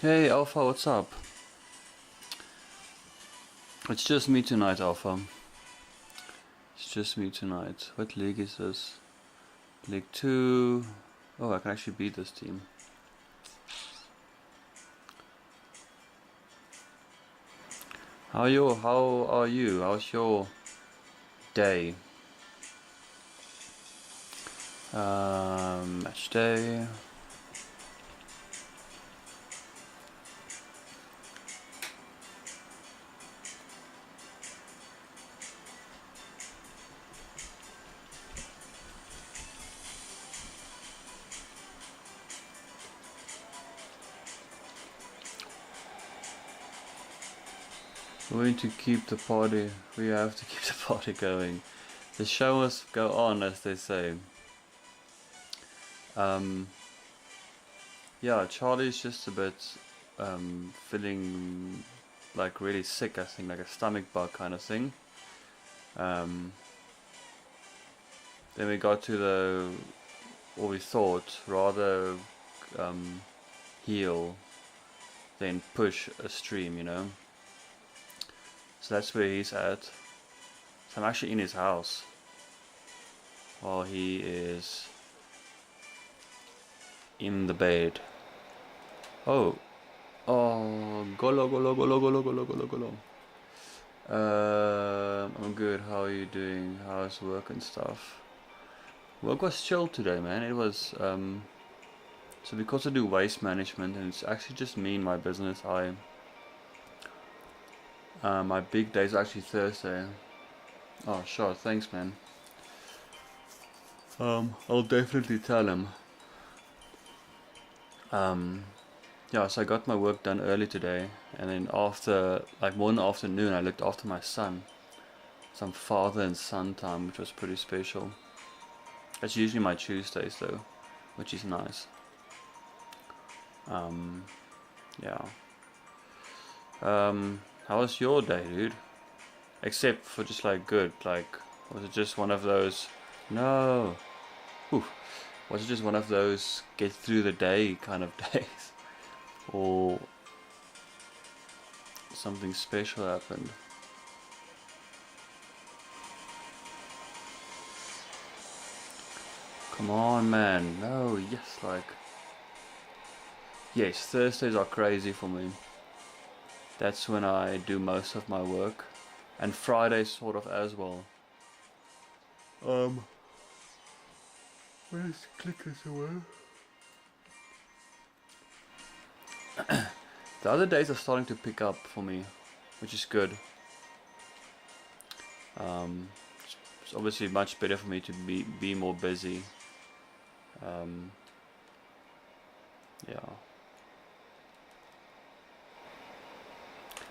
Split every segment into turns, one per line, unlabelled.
Hey Alpha, what's up? It's just me tonight, Alpha. It's just me tonight. What league is this? League 2. Oh, I can actually beat this team. How are you? How's your day? Match day. We're going to keep the party. We have to keep the party going. The show must go on, as they say. Yeah, Charlie's just a bit feeling like really sick, I think, like a stomach bug kind of thing. Um, then we got to what we thought, rather heal than push a stream, you know. So that's where he's at. So I'm actually in his house while he is in the bed. Oh, golo golo golo golo golo golo golo. I'm good. How are you doing? How's work and stuff? Work was chill today, man. It was so because I do waste management and it's actually just me and my business. My big day is actually Thursday. Oh, sure. Thanks, man. I'll definitely tell him. Yeah, so I got my work done early today, and then after, like more in the afternoon, I looked after my son. Some father and son time, which was pretty special. That's usually my Tuesdays though, which is nice. Yeah. How was your day, dude? Except for just like good, like, was it just one of those, no, whew, was it just one of those get through the day kind of days? Or something special happened? Come on, man. No, yes, like, yes, Thursdays are crazy for me. That's when I do most of my work. And Fridays sort of as well. Um, where's clickers away? The other days are starting to pick up for me, which is good. It's obviously much better for me to be more busy. Yeah.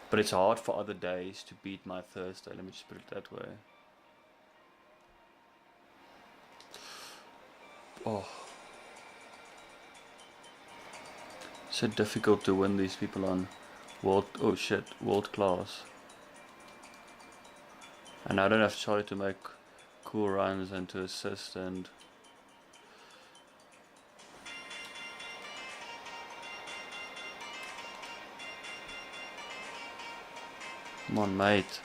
But it's hard for other days to beat my Thursday, let me just put it that way. Oh, so difficult to win these people on world class. And I don't have Charlie to make cool runs and to assist and come on, mate.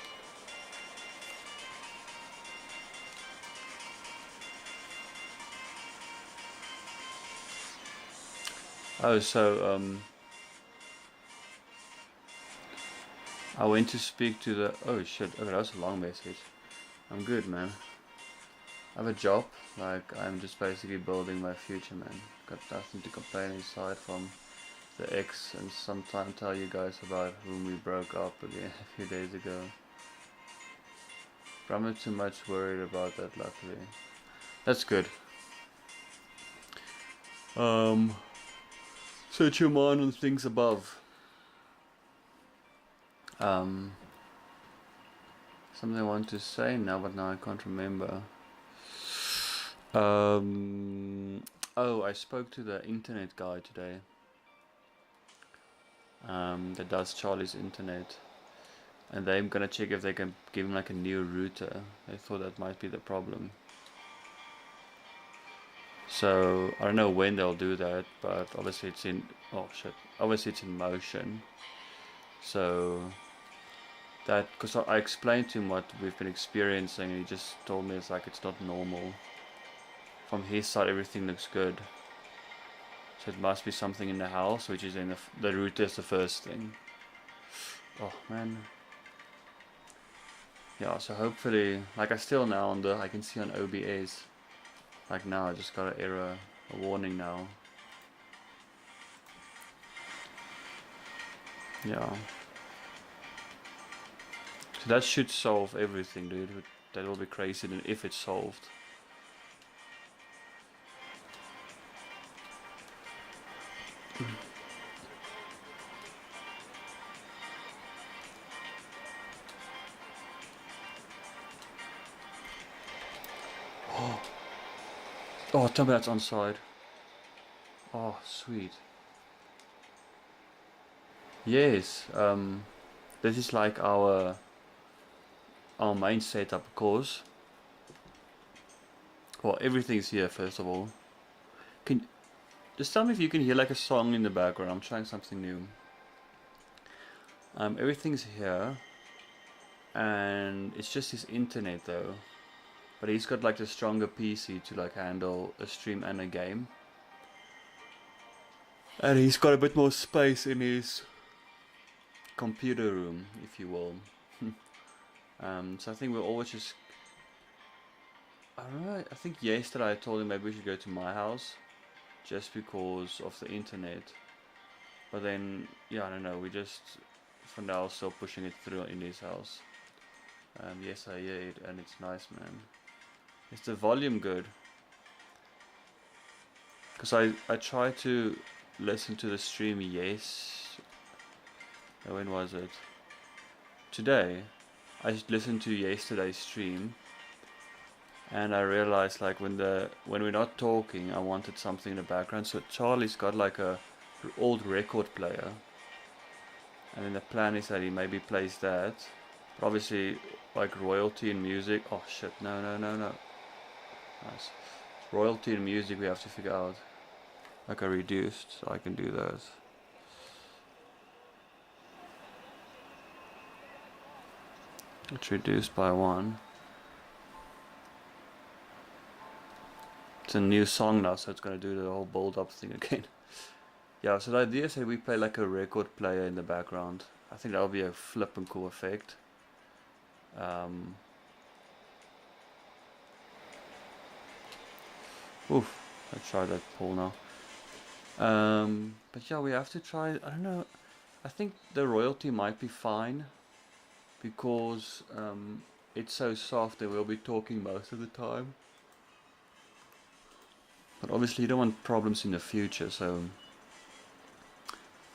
Oh, so I went to speak to the. Oh shit! Okay, that was a long message. I'm good, man. I have a job. Like I'm just basically building my future, man. Got nothing to complain aside from the ex, and sometime tell you guys about whom we broke up again a few days ago. But I'm not too much worried about that, luckily. That's good. Um, Set your mind on things above. Um, Something I want to say now, but now I can't remember. Oh, I spoke to the internet guy today. That does Charlie's internet, and they're gonna check if they can give him like a new router. They thought that might be the problem. So I don't know when they'll do that, but obviously it's in, oh shit, obviously it's in motion. So that, because I explained to him what we've been experiencing, and he just told me it's like it's not normal. From his side, everything looks good. So it must be something in the house, which is in the router is the first thing. Oh man. Yeah, so hopefully, like I still now on I can see on OBS, like now I just got an error, a warning now. Yeah. So that should solve everything, dude. That will be crazy then if it's solved. Oh, tell me that's on side. Oh, sweet. Yes, this is like our main setup, of course. Well, everything's here first of all. Can just tell me if you can hear like a song in the background. I'm trying something new. Everything's here, and it's just his internet though. But he's got like the stronger PC to like handle a stream and a game. And he's got a bit more space in his computer room, if you will. So I think we'll always just... I don't know, I think yesterday I told him maybe we should go to my house. Just because of the internet. But then, yeah, I don't know, we just... For now, still pushing it through in his house. Yes, I hear it, and it's nice, man. Is the volume good? Because I tried to listen to the stream, yes. When was it? Today. I listened to yesterday's stream, and I realized like when we're not talking, I wanted something in the background. So Charlie's got like a old record player, and then the plan is that he maybe plays that. But obviously, like royalty and music. Oh shit! No, no, no, no. Nice. Royalty and music we have to figure out. Like a reduced, so I can do those. It's reduced by 1. It's a new song now, so it's gonna do the whole build up thing again. Yeah, so the idea is that we play like a record player in the background. I think that'll be a flippin' cool effect. Oof, I tried that poll now. But yeah, we have to try, I don't know, I think the royalty might be fine. Because it's so soft that we'll be talking most of the time. But obviously you don't want problems in the future, so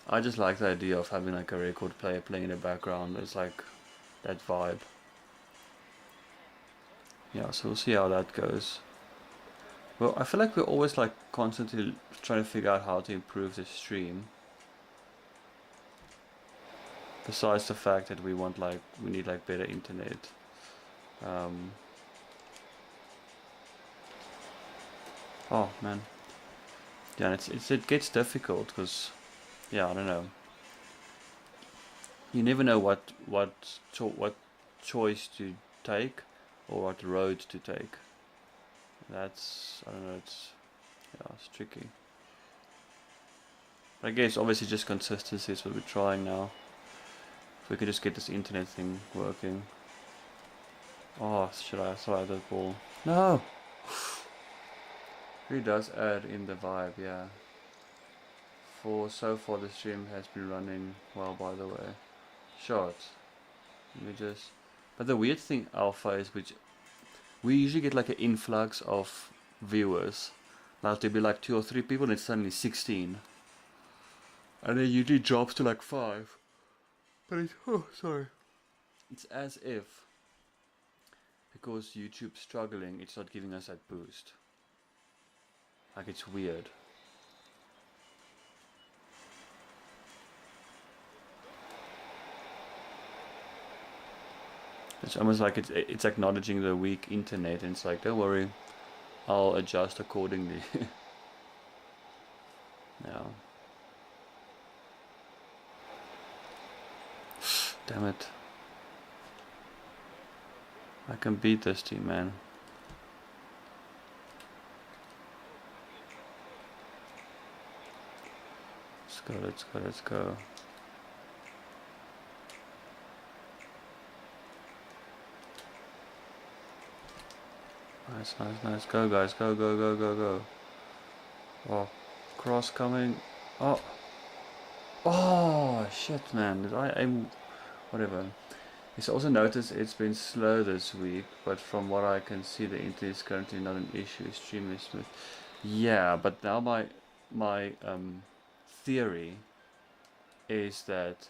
I just like the idea of having like a record player playing in the background. It's like that vibe. Yeah, so we'll see how that goes. Well, I feel like we're always like constantly trying to figure out how to improve the stream. Besides the fact that we need like better internet. Oh man. Yeah, it gets difficult because, yeah, I don't know. You never know what choice to take or what road to take. That's, I don't know, it's tricky. But I guess obviously just consistency is what we're trying now. If we could just get this internet thing working. Oh, should I throw out that ball? No! Really does add in the vibe, yeah. So far the stream has been running well, by the way. Short. Let me just... But the weird thing, Alpha, is which we usually get like an influx of viewers. Like there'll be like 2 or 3 people and it's suddenly 16. And it usually drops to like 5. But it's, oh, sorry. It's as if, because YouTube's struggling, it's not giving us that boost. Like, it's weird. It's almost like it's acknowledging the weak internet, and it's like, don't worry, I'll adjust accordingly. Yeah. Damn it. I can beat this team, man. Let's go, let's go, let's go. Nice, nice, nice. Go, guys. Go, go, go, go, go. Oh, cross coming. Oh. Oh, shit, man. Did I aim? Whatever. Yes, I also noticed it's been slow this week, but from what I can see, the internet is currently not an issue. Extremely smooth. Yeah, but now my theory is that,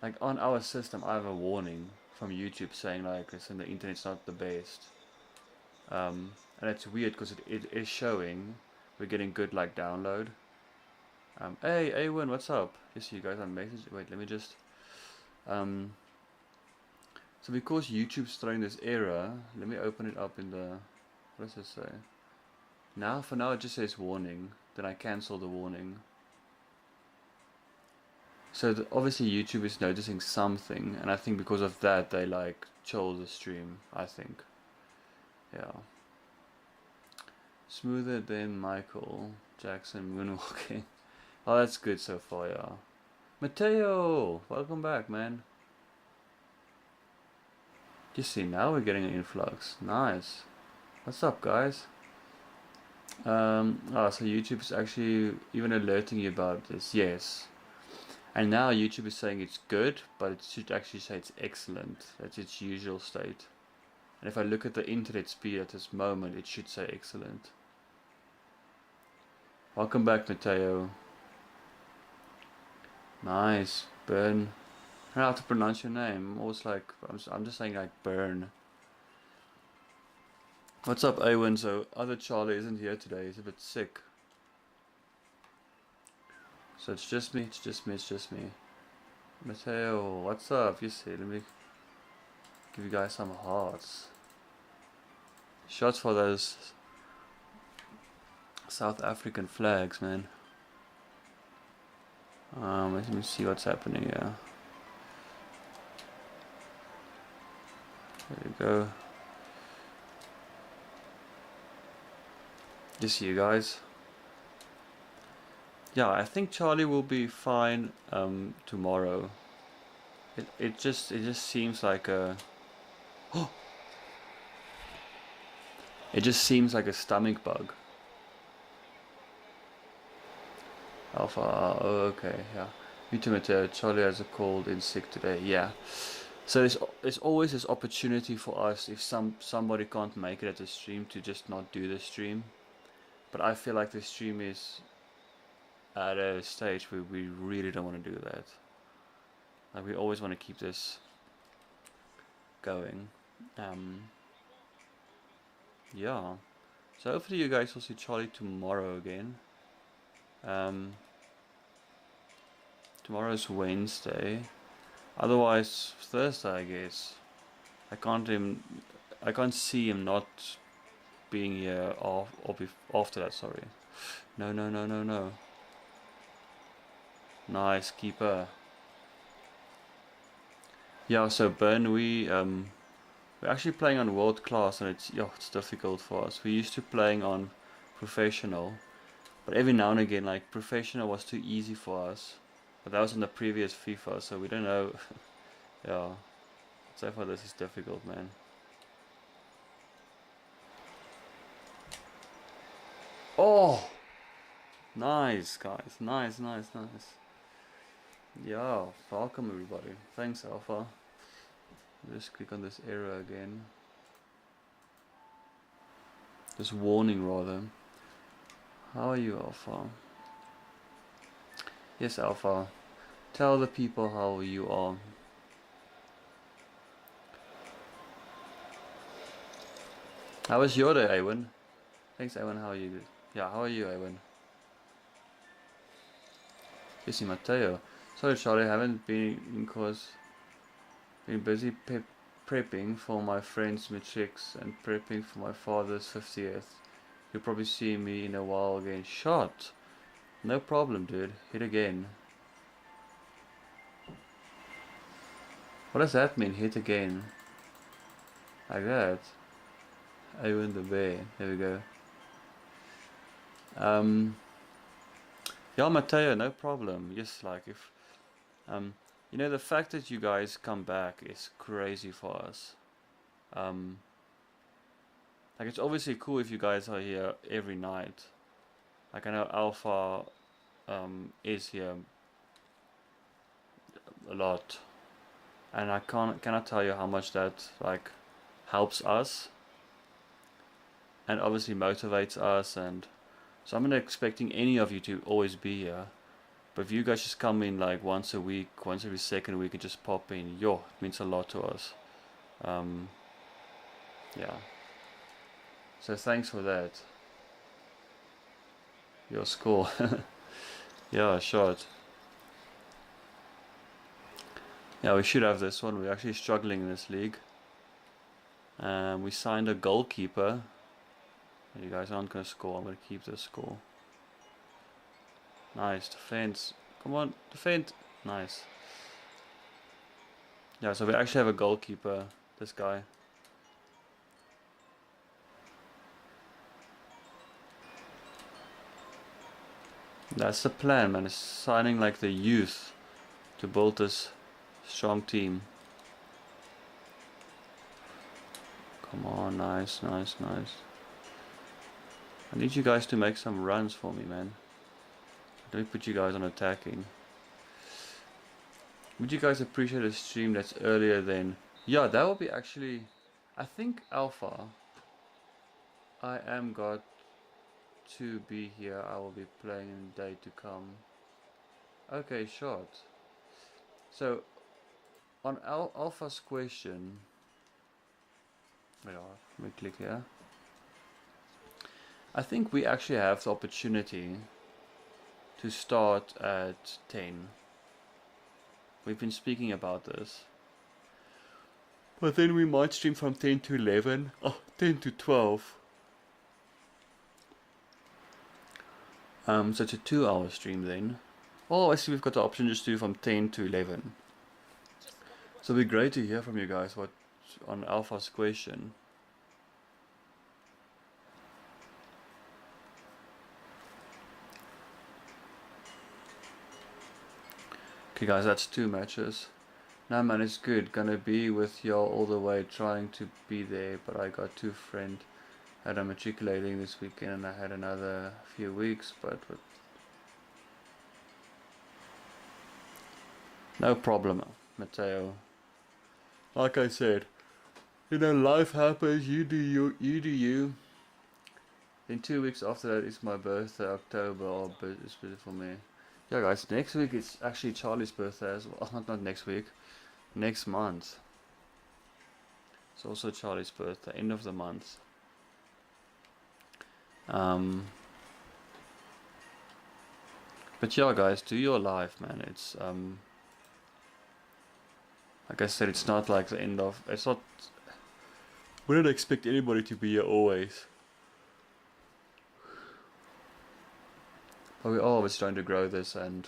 like, on our system, I have a warning from YouTube saying, like, listen, the internet's not the best. And it's weird because it is showing we're getting good, like, download. Hey, Awen, what's up? Just see you guys on message. Wait, let me just. So because YouTube's throwing this error, let me open it up in the. What does this say? Now, for now, it just says warning. Then I cancel the warning. So obviously YouTube is noticing something, and I think because of that they like chill the stream. I think, yeah. Smoother than Michael Jackson moonwalking. Oh, that's good so far, yeah. Mateo, welcome back, man. You see, now we're getting an influx. Nice. What's up, guys? So YouTube is actually even alerting you about this. Yes. And now YouTube is saying it's good, but it should actually say it's excellent. That's its usual state. And if I look at the internet speed at this moment, it should say excellent. Welcome back, Mateo. Nice. Burn. I don't know how to pronounce your name. I'm always like, I'm just saying like Burn. What's up, Awen? So, other Charlie isn't here today. He's a bit sick. So it's just me, it's just me, it's just me. Mateo, what's up? You see, let me give you guys some hearts. Shots for those South African flags, man. Let me see what's happening here. There you go. Just see you guys. Yeah, I think Charlie will be fine tomorrow. It just seems like a it just seems like a stomach bug. Alpha, oh okay, yeah. Me too, Mateo. Charlie has a cold in sick today. Yeah. So there's always this opportunity for us if somebody can't make it at the stream to just not do the stream. But I feel like the stream is at a stage where we really don't want to do that. Like we always want to keep this going. Yeah. So hopefully you guys will see Charlie tomorrow again. Tomorrow's Wednesday. Otherwise Thursday, I guess. I can't see him not being here after that. Sorry. No, no, no, no, no. Nice keeper. Yeah. So Ben, we're actually playing on world class, and it's difficult for us. We're used to playing on professional, but every now and again, like professional was too easy for us. But that was in the previous FIFA, so we don't know. Yeah. So far this is difficult, man. Oh! Nice, guys. Nice, nice, nice. Yeah, welcome everybody. Thanks, Alpha. Just click on this error again. This warning, rather. How are you, Alpha? Yes, Alpha. Tell the people how you are. How was your day, Awen? Thanks, Awen. How are you? Yeah, how are you, Awen? Jesse Mateo. Sorry, Charlie, I haven't been because been busy prepping for my friend's matrics and prepping for my father's 50th. You'll probably see me in a while again. Shot. No problem, dude. Hit again. What does that mean, hit again? Like that. I win the bear. There we go. Yeah, Mateo, no problem. Yes, like if you know, the fact that you guys come back is crazy for us. Like it's obviously cool if you guys are here every night. Like I know Alpha is here a lot, and I cannot tell you how much that like helps us, and obviously motivates us. And so I'm not expecting any of you to always be here, but if you guys just come in like once a week, once every second week, and just pop in, yo, it means a lot to us. Yeah. So thanks for that. Your score. Yeah, shot. Yeah, we should have this one. We're actually struggling in this league. We signed a goalkeeper. You guys aren't going to score. I'm going to keep this score. Nice. Defense. Come on. Defend. Nice. Yeah, so we actually have a goalkeeper. This guy. That's the plan, man. Is signing like the youth to build this strong team. Come on. Nice, nice, nice. I need you guys to make some runs for me, man. Let me put you guys on attacking. Would you guys appreciate a stream that's earlier than... Yeah, that will be actually... I think Alpha... I am got to be here. I will be playing in the day to come. Okay, short. So, on Alpha's question... Wait, let me click here. I think we actually have the opportunity to start at 10. We've been speaking about this. But then we might stream from 10 to 11. Oh, 10 to 12. So it's a 2-hour stream then. Oh, I see we've got the option just to do from 10 to 11. So it'd be great to hear from you guys what on Alpha's question. Okay guys, that's 2 matches. Nah man, it's good. Gonna be with y'all all the way, trying to be there, but I got 2 friends that I'm matriculating this weekend, and I had another few weeks, but no problem, Mateo. Like I said, you know, life happens, you do you. Then 2 weeks after that is my birthday, October, it's busy for me. Yeah guys, next week it's actually Charlie's birthday as well. Not next week, next month. It's also Charlie's birthday, end of the month. But yeah guys, do your life, man. It's like I said, it's not like the end of, it's not, we don't expect anybody to be here always. But we're always trying to grow this, and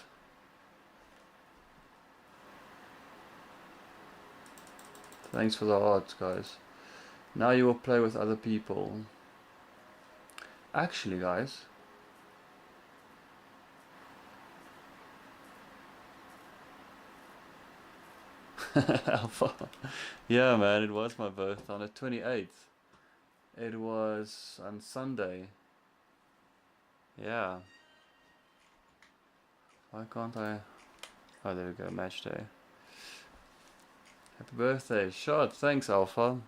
thanks for the hearts, guys. Now you will play with other people. Actually, guys, Alpha. Yeah, man, it was my birthday on the 28th. It was on Sunday. Yeah. Why can't I? Oh, there we go, match day. Happy birthday, shot. Thanks, Alpha.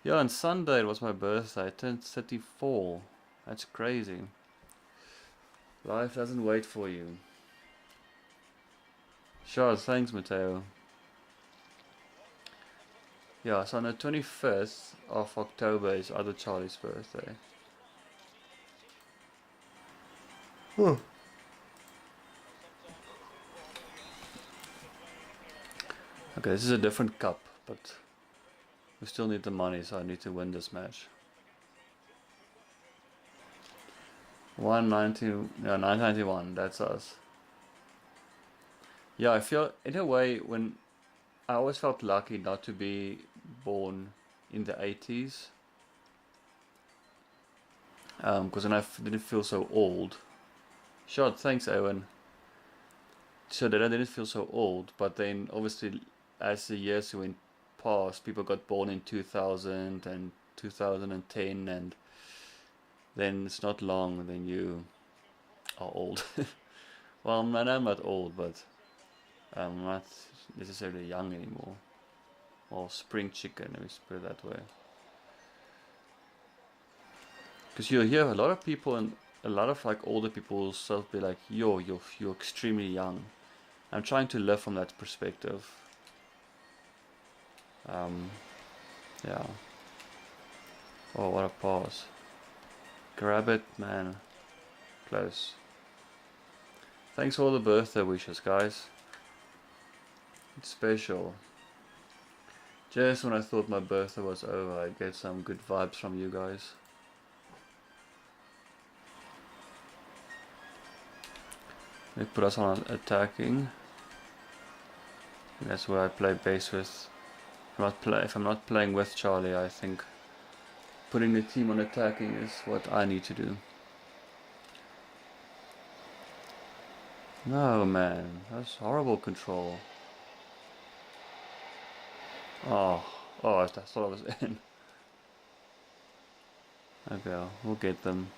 Yeah, on Sunday it was my birthday. I turned 34. That's crazy. Life doesn't wait for you. Sure, thanks, Mateo. Yeah, so on the 25th of October is other Charlie's birthday. Oh. Okay, this is a different cup, but we still need the money, so I need to win this match. 190, no, 991, that's us. Yeah, I feel, in a way, when I always felt lucky not to be born in the 80s, because then didn't feel so old. Shot, thanks, Owen. So that I didn't feel so old, but then obviously as the years went past, people got born in 2000 and 2010, and then it's not long, and then you are old. Well, I'm not old, but I'm not necessarily young anymore. Or spring chicken, let me put it that way. Because you hear a lot of people, and a lot of like older people still be like, yo, you're extremely young. I'm trying to live from that perspective. Yeah. Oh, what a pause. Grab it, man. Close. Thanks for all the birthday wishes, guys. It's special. Just when I thought my birthday was over, I'd get some good vibes from you guys. They put us on attacking. And that's where I play base with. If I'm not playing with Charlie, I think putting the team on attacking is what I need to do. No, man, that's horrible control. Oh, I thought I was in. Okay, we'll get them.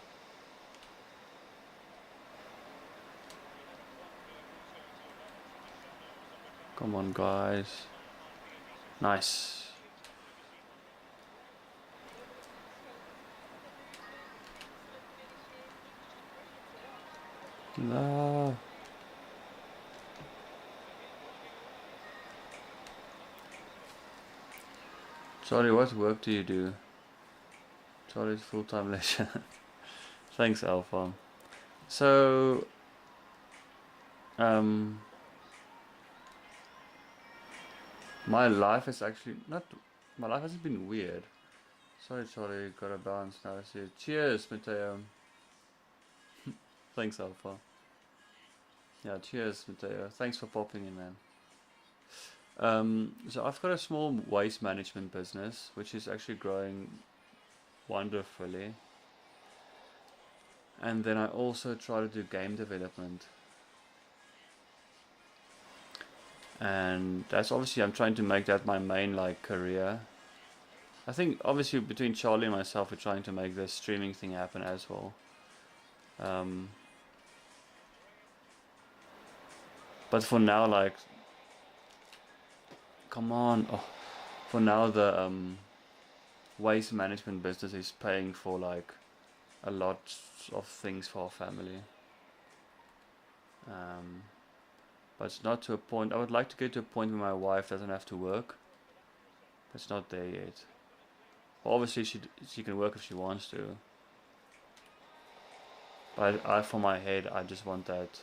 Come on, guys. Nice. No. Charlie, what work do you do? Charlie's full-time leisure. Thanks, Alpha. So, my life is actually not. My life hasn't been weird. Sorry, Charlie, got a bounce now. I see. Cheers, Mateo. Thanks, Alpha. Yeah, cheers, Mateo. Thanks for popping in, man. So I've got a small waste management business, which is actually growing wonderfully. And then I also try to do game development. And that's obviously, I'm trying to make that my main like career. I think obviously between Charlie and myself, we're trying to make this streaming thing happen as well. But for now, like, come on. Oh, for now, the waste management business is paying for like a lot of things for our family. But it's not to a point. I would like to get to a point where my wife doesn't have to work. But it's not there yet. Well, obviously she can work if she wants to. But for my head, I just want that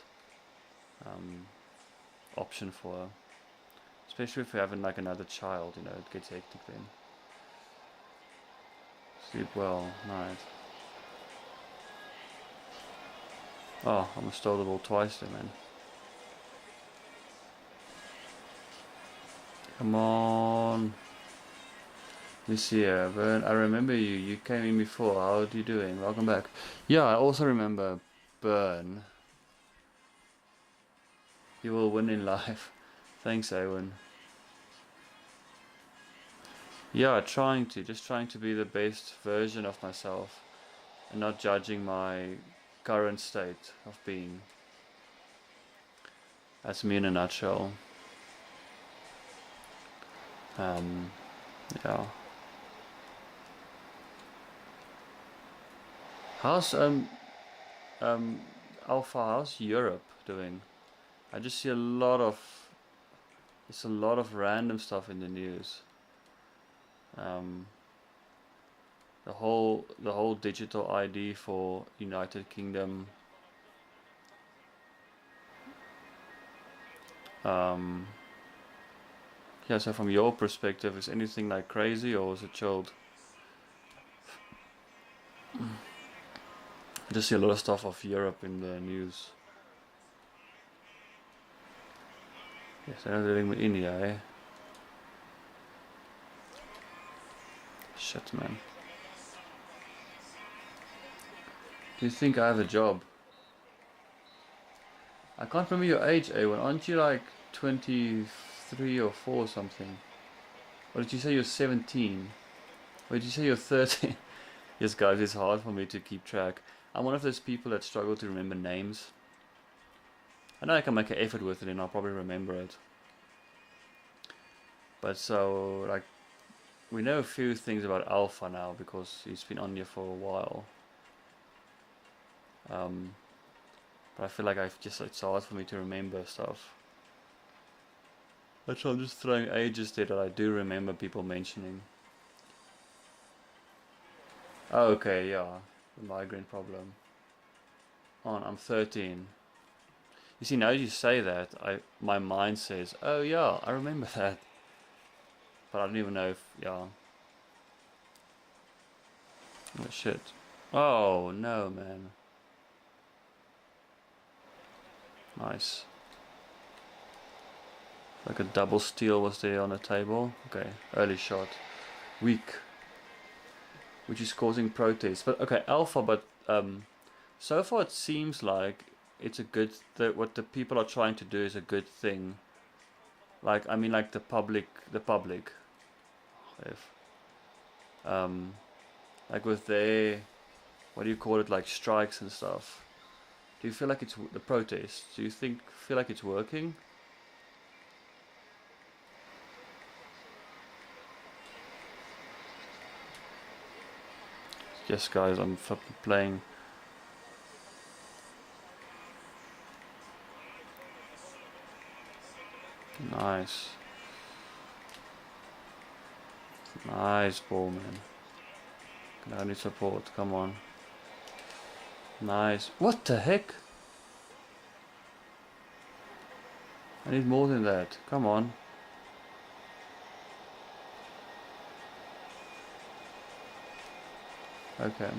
option for her. Especially if we have like another child, you know, it gets hectic then. Sleep well, night. Oh, I almost stole the ball twice there, man. Come on. This year, Vern, I remember you. You came in before. How are you doing? Welcome back. Yeah, I also remember Burn. You will win in life. Thanks, Owen. Yeah, just trying to be the best version of myself and not judging my current state of being. That's me in a nutshell. Yeah. How's Alpha? How's Europe doing? I just see it's a lot of random stuff in the news. The whole digital ID for United Kingdom. Yeah, so from your perspective, is anything like crazy or is it chilled? just see a lot of stuff of Europe in the news. Yes, they're not dealing with India, eh? Shit, man. Do you think I have a job? I can't remember your age, A1. Aren't you like 23 or 4 or something? Or did you say you're 17? Or did you say you're 13? Yes, guys, it's hard for me to keep track. I'm one of those people that struggle to remember names. I know I can make an effort with it and I'll probably remember it. But so, like, we know a few things about Alpha now because he's been on here for a while. But I feel like it's hard for me to remember stuff. So I'm just throwing ages there that I do remember people mentioning. Oh, okay, yeah, the migraine problem. I'm 13. You see, now you say that, my mind says, oh yeah, I remember that. But I don't even know if, yeah. Oh shit. Oh no, man. Nice. Like a double steal was there on the table. Okay, early shot. Weak. Which is causing protests. But okay, Alpha, but so far it seems like it's a good, what the people are trying to do is a good thing. Like, I mean, like the public, if, like with their, what do you call it, like strikes and stuff. Do you feel like it's the protests? Do you feel like it's working? Yes, guys, I'm fucking playing. Nice. Nice ball, man. I need support, come on. Nice. What the heck? I need more than that. Come on. Okay.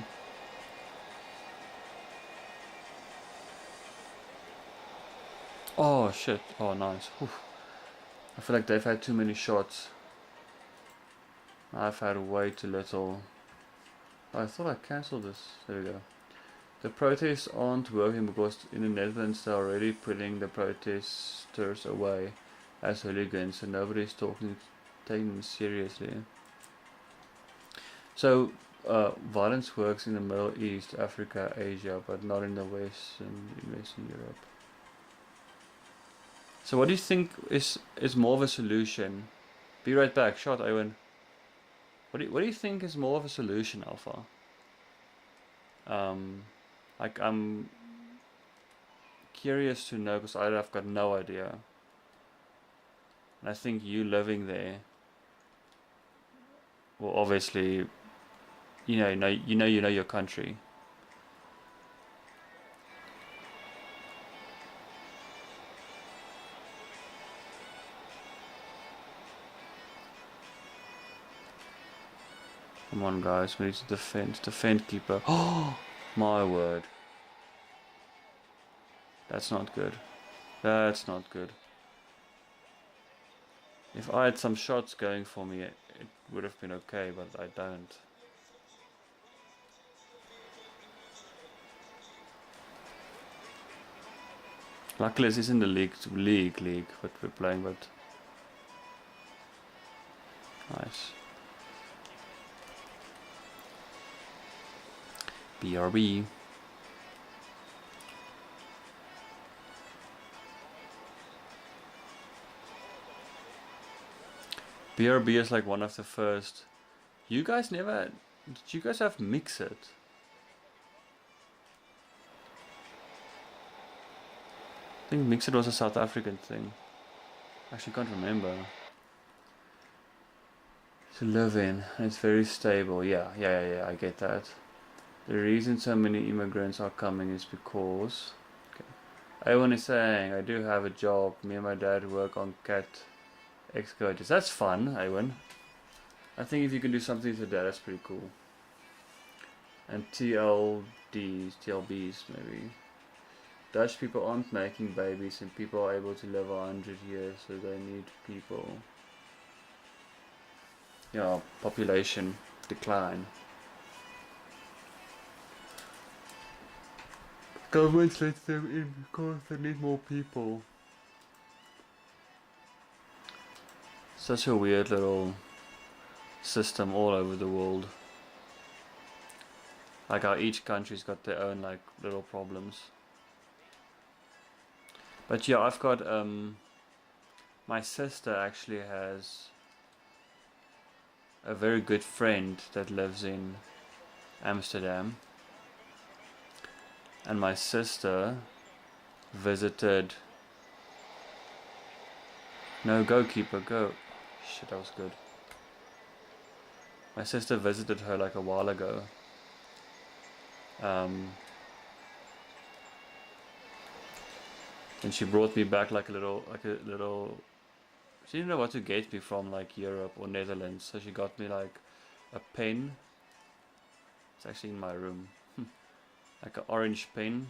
Oh shit. Oh nice. Whew. I feel like they've had too many shots. I've had way too little. Oh, I thought I cancelled this. There we go. The protests aren't working because in the Netherlands they're already putting the protesters away as hooligans and nobody's taking them seriously. So violence works in the Middle East, Africa, Asia, but not in the Western Europe. So what do you think is more of a solution? Be right back. Shot, Owen. What do you think is more of a solution, Alpha? Like I'm curious to know because I've got no idea. And I think you living there will obviously, you know your country. Come on, guys, we need to defend keeper. Oh, my word. That's not good. That's not good. If I had some shots going for me, it would have been okay, but I don't. Luckily, this isn't the league, but we're playing, but nice. BRB. BRB is like one of the first. You guys never. Did you guys have Mix It? I think Mix It was a South African thing. Actually, can't remember. To live in, it's very stable. Yeah, I get that. The reason so many immigrants are coming is because. Okay. Everyone is saying, I do have a job. Me and my dad work on cat excavators. That's fun, Ewan. I think if you can do something with your dad, that's pretty cool. And TLD TLDs, TLBs maybe. Dutch people aren't making babies and people are able to live 100 years, so they need people. Yeah, population decline. Governments let them in because they need more people. Such a weird little system all over the world. Like how each country's got their own like little problems. But yeah, I've got my sister actually has a very good friend that lives in Amsterdam. And my sister visited. No, go keeper, go. Shit, that was good. My sister visited her like a while ago. And she brought me back like a little. She didn't know what to get me from like Europe or Netherlands, so she got me like a pen. It's actually in my room. Like an orange pen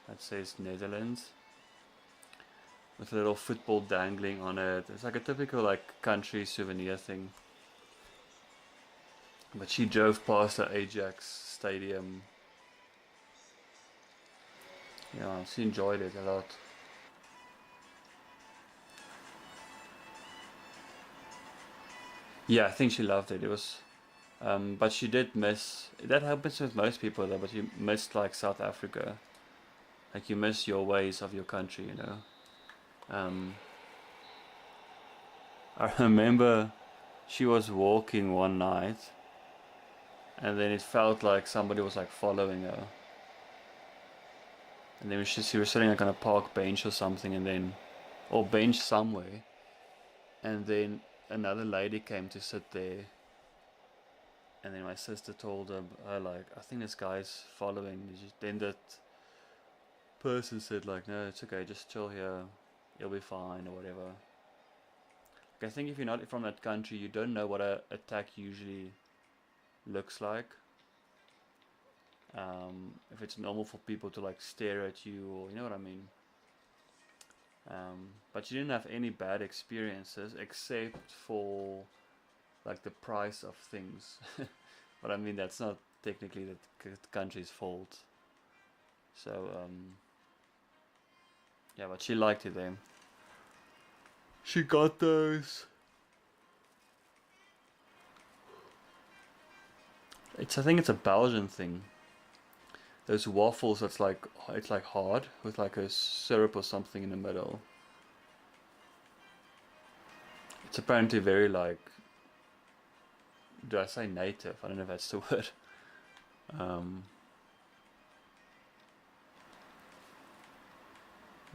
that says Netherlands with a little football dangling on it. It's like a typical like country souvenir thing. But she drove past the Ajax stadium. Yeah, she enjoyed it a lot. Yeah, I think she loved it. It was, but she did miss. That happens with most people though. But you missed like South Africa. Like you miss your ways of your country, you know. I remember she was walking one night, and then it felt like somebody was like following her. And then she was sitting like on a park bench or something, and then, or bench somewhere, and then another lady came to sit there. And then my sister told her like, I think this guy's following. Then that person said like, no, it's okay, just chill here, you'll be fine or whatever. Like, I think if you're not from that country, you don't know what a attack usually looks like. If it's normal for people to like stare at you, or you know what I mean. But she didn't have any bad experiences except for like the price of things. But I mean, that's not technically the country's fault. So yeah, but she liked it then. She got those. I think it's a Belgian thing. Those waffles that's like, it's like hard with like a syrup or something in the middle. It's apparently very like, do I say native? I don't know if that's the word.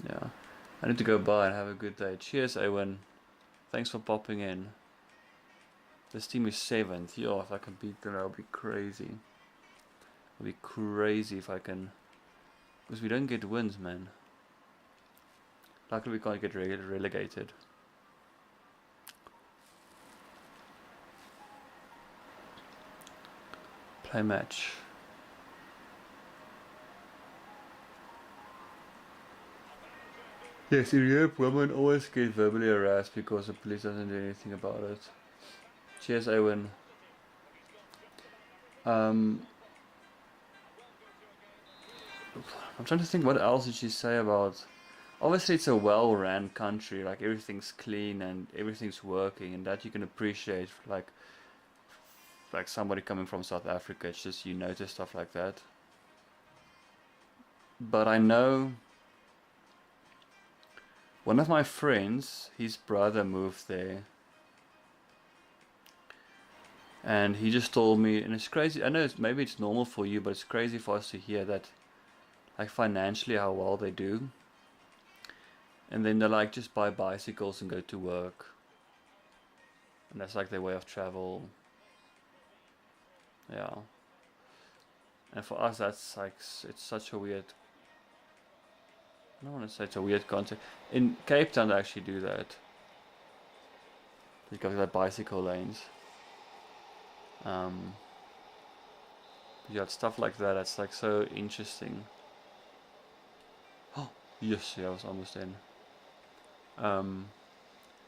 Yeah, I need to go by and have a good day. Cheers, Owen. Thanks for popping in. This team is 7th. Yo, if I can beat them, that'll be crazy. It'll be crazy if I can, because we don't get wins, man. Luckily, we can't get relegated. Play match. Yes, in Europe, women always get verbally harassed because the police doesn't do anything about it. Cheers, Owen. I'm trying to think what else did she say about. Obviously, it's a well-ran country. Like everything's clean and everything's working, and that you can appreciate. Like somebody coming from South Africa, it's just you notice stuff like that. But I know one of my friends, his brother moved there, and he just told me, and it's crazy. I know maybe it's normal for you, but it's crazy for us to hear that, like financially, how well they do. And then they like just buy bicycles and go to work, and that's like their way of travel. Yeah. And for us, that's like, it's such a weird. I don't want to say it's a weird concept. In Cape Town, they actually do that. They got like bicycle lanes. You had stuff like that. That's like so interesting. Oh, yes, yeah, I was almost in. Um,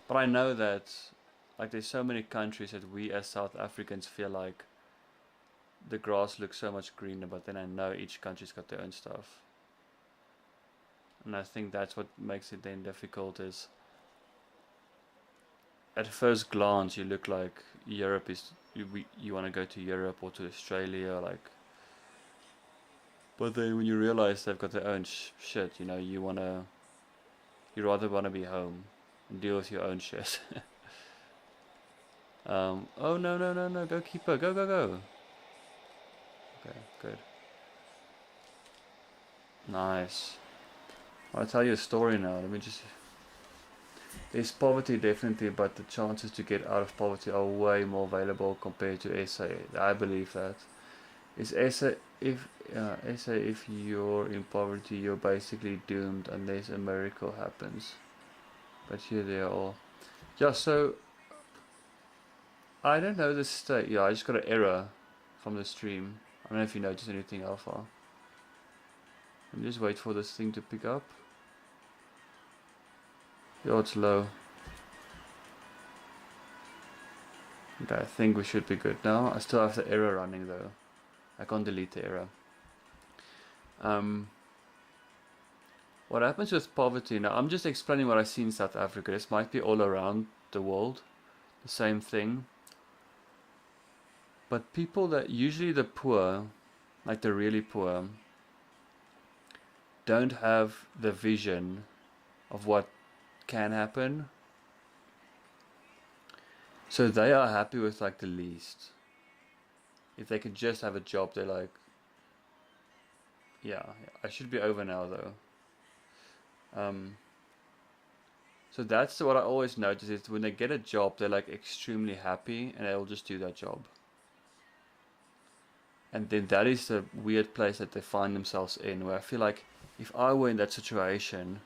but I know that like there's so many countries that we as South Africans feel like the grass looks so much greener, but then I know each country's got their own stuff. And I think that's what makes it then difficult is at first glance you look like Europe is you want to go to Europe or to Australia like, but then when you realize they've got their own shit, you know, you rather want to be home and deal with your own shit. Oh no, go keeper, go. Okay, good. Nice. I'll tell you a story now. Let me just. There's poverty definitely, but the chances to get out of poverty are way more available compared to SA. I believe that. Is SA if you're in poverty, you're basically doomed unless a miracle happens. But here they are all. Yeah, so I don't know the state. Yeah, I just got an error from the stream. I don't know if you noticed anything, Alpha. Let me just wait for this thing to pick up. Yeah, it's low. Okay, I think we should be good now. I still have the error running though. I can't delete the error. What happens with poverty now? I'm just explaining what I see in South Africa. This might be all around the world, the same thing. But people that usually the poor, like the really poor, don't have the vision of what can happen. So they are happy with like the least. If they can just have a job, they're like, yeah, I should be over now though. So that's what I always notice is when they get a job, they're like extremely happy and they'll just do that job. And then that is the weird place that they find themselves in, where I feel like if I were in that situation,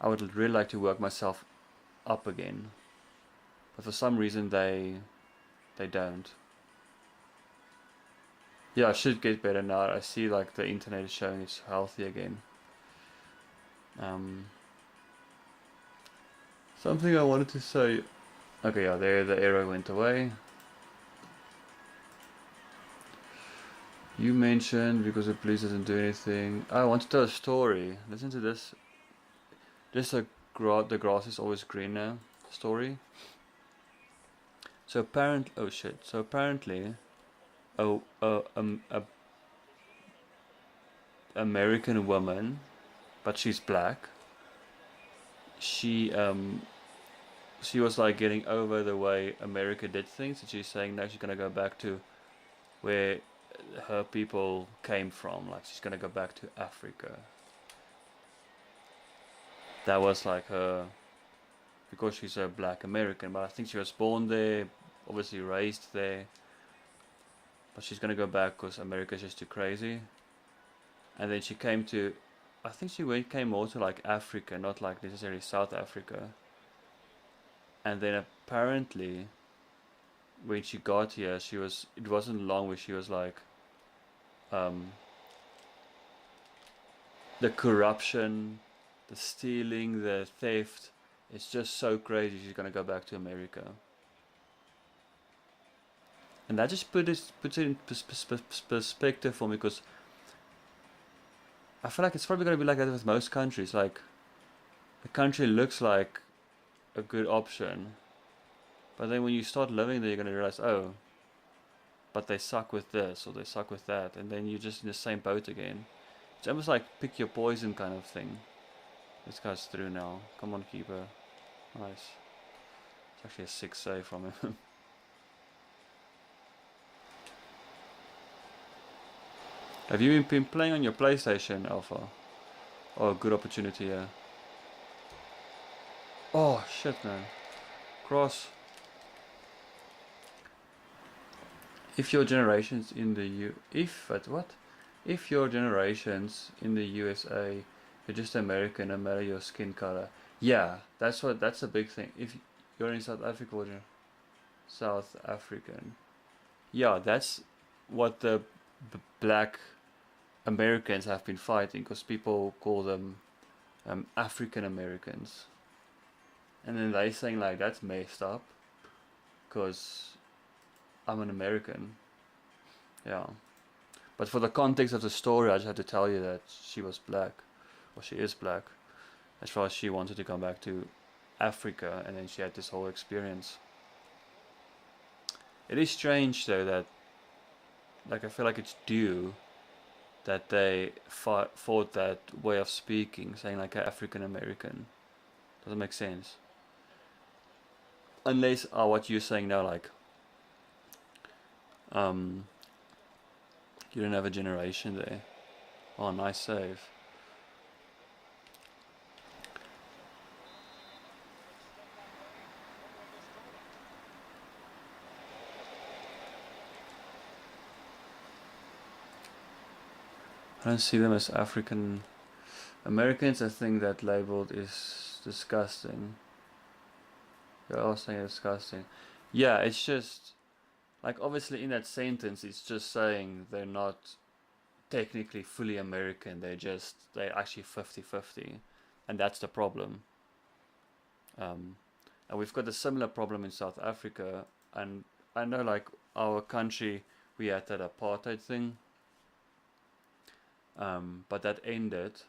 I would really like to work myself up again. But for some reason they don't. Yeah, I should get better now. I see like the internet is showing it's healthy again. Something I wanted to say. Okay, yeah, there the arrow went away. You mentioned because the police doesn't do anything. I want to tell a story. Listen to this. This the grass is always greener story. So apparently, a American woman, but she's black. She was like getting over the way America did things, and she's saying now she's gonna go back to where her people came from. Like she's gonna go back to Africa. That was like her, because she's a black American, but I think she was born there, obviously raised there. But she's gonna go back because America's just too crazy. And then she came to, I think came more to like Africa, not like necessarily South Africa. And then apparently, when she got here, it wasn't long where she was like, the corruption, the stealing, the theft, it's just so crazy. She's gonna go back to America. And that just puts it in perspective for me, because I feel like it's probably going to be like that with most countries. Like, the country looks like a good option, but then when you start living there, you're going to realize, oh, but they suck with this or they suck with that, and then you're just in the same boat again. It's almost like pick your poison kind of thing. This guy's through now. Come on, keeper. Nice. It's actually a 6 save from him. Have you been playing on your PlayStation, Alpha? Oh, good opportunity, yeah. Oh, shit, man. Cross. If your generations in the If your generations in the USA, you're just American, no matter your skin color. Yeah, that's a big thing. If you're in South Africa, or South African. Yeah, that's what the black Americans have been fighting, because people call them African Americans, and then they saying like that's messed up because I'm an American. Yeah, but for the context of the story, I just had to tell you that she was black, or she is black. As far as she wanted to come back to Africa, and then she had this whole experience. It is strange though that, like, I feel like it's due that they fought that way of speaking, saying like African American. Doesn't make sense. Unless, what you're saying now, like, um, you don't have a generation there. Oh, nice save. I don't see them as African Americans. I think that labeled is disgusting. You're all saying it's disgusting. Yeah, it's just like, obviously in that sentence it's just saying they're not technically fully American. They're actually 50-50, and that's the problem. And we've got a similar problem in South Africa, and I know, like, our country, we had that apartheid thing, but that ended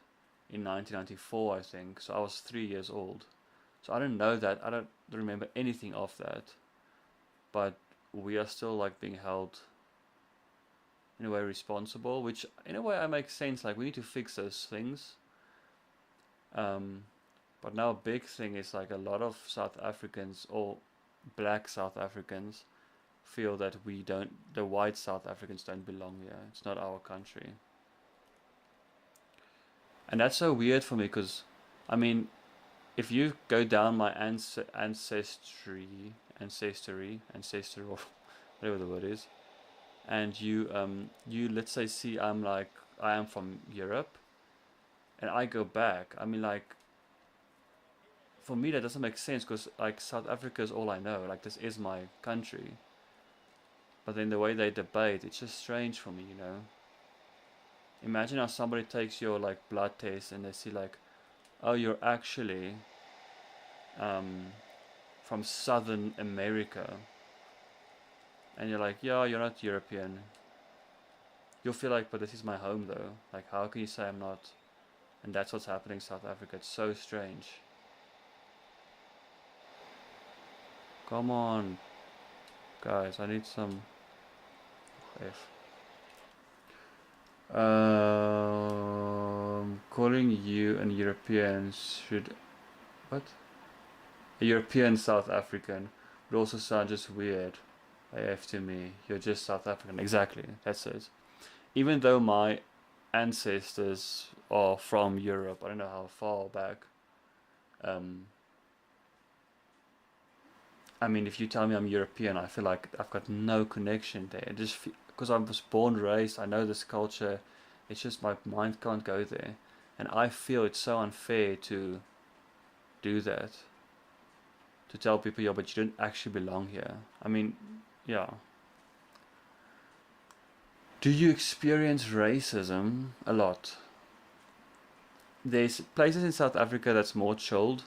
in 1994, I think. So I was 3 years old, so I don't know that. I don't remember anything of that, but we are still like being held in a way responsible, which in a way I make sense. Like, we need to fix those things. But now a big thing is like a lot of South Africans, or black South Africans, feel that the white South Africans don't belong here. It's not our country. And that's so weird for me, because, I mean, if you go down my ancestry, or whatever the word is, and you let's say see I am from Europe, and I go back, I mean, like, for me that doesn't make sense, because like South Africa is all I know, like this is my country. But then the way they debate, it's just strange for me, you know. Imagine how somebody takes your like blood test and they see like, oh, you're actually from Southern America, and you're like, yeah, you're not European. You'll feel like, but this is my home though. Like, how can you say I'm not? And that's what's happening in South Africa. It's so strange. Come on, guys, I need some F. Calling you an European should... What? A European South African would also sound just weird. AF to me. You're just South African. Exactly, that's it. Even though my ancestors are from Europe, I don't know how far back. I mean, if you tell me I'm European, I feel like I've got no connection there. Just because I was born, raised, I know this culture. It's just my mind can't go there, and I feel it's so unfair to do that. To tell people, yeah, but you don't actually belong here. I mean, yeah. Do you experience racism a lot? There's places in South Africa that's more chilled.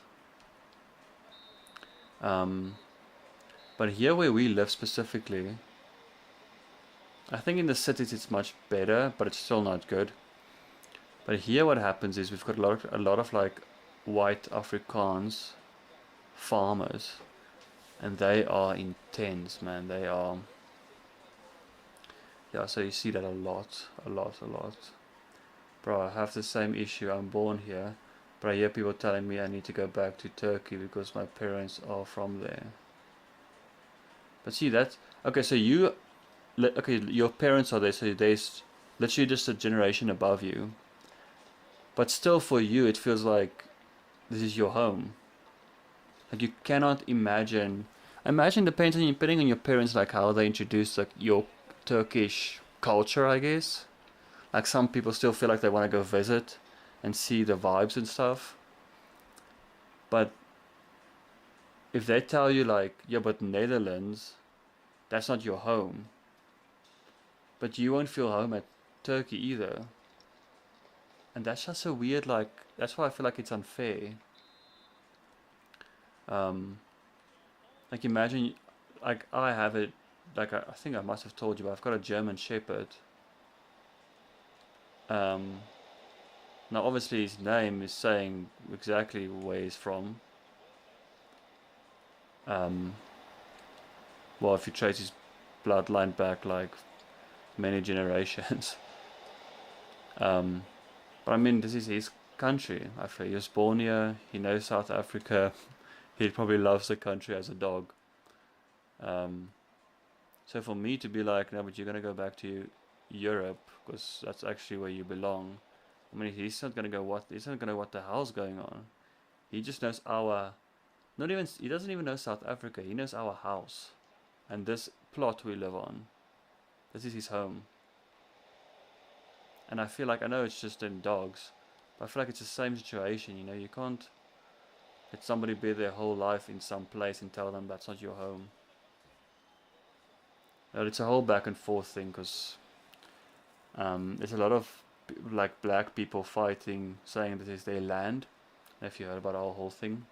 But here where we live specifically, I think in the cities it's much better, but it's still not good. But here what happens is we've got a lot of like white Afrikaans farmers, and they are intense, man. They are, yeah, so you see that a lot. Bro, I have the same issue. I'm born here, but I hear people telling me I need to go back to Turkey because my parents are from there. But see, that's okay. So your parents are there, so there's literally just a generation above you. But still, for you, it feels like this is your home. Like, you cannot imagine. Imagine depending on your parents, like how they introduce like your Turkish culture, I guess. Like, some people still feel like they want to go visit and see the vibes and stuff. But if they tell you like, yeah, but Netherlands, that's not your home. but you won't feel home at Turkey either. And that's just so weird, like, that's why I feel like it's unfair. Um, like imagine, like I have it, like I think I must have told you, but I've got a German Shepherd. Um, Now obviously his name is saying exactly where he's from. Um, well, if you trace his bloodline back like many generations. But I mean, this is his country. I feel he was born here. He knows South Africa. He probably loves the country as a dog. Um, so for me to be like, no, but you're gonna go back to Europe because that's actually where you belong. I mean, he's not gonna go what? He's not gonna know what the hell's going on. He just knows our. Not even. He doesn't even know South Africa. He knows our house, and this plot we live on. This is his home. And I feel like, I know it's just in dogs, but I feel like it's the same situation. You know, you can't let somebody be their whole life in some place and tell them that's not your home. It's a whole back and forth thing because there's a lot of like black people fighting, saying this is their land. I don't know if you heard about our whole thing.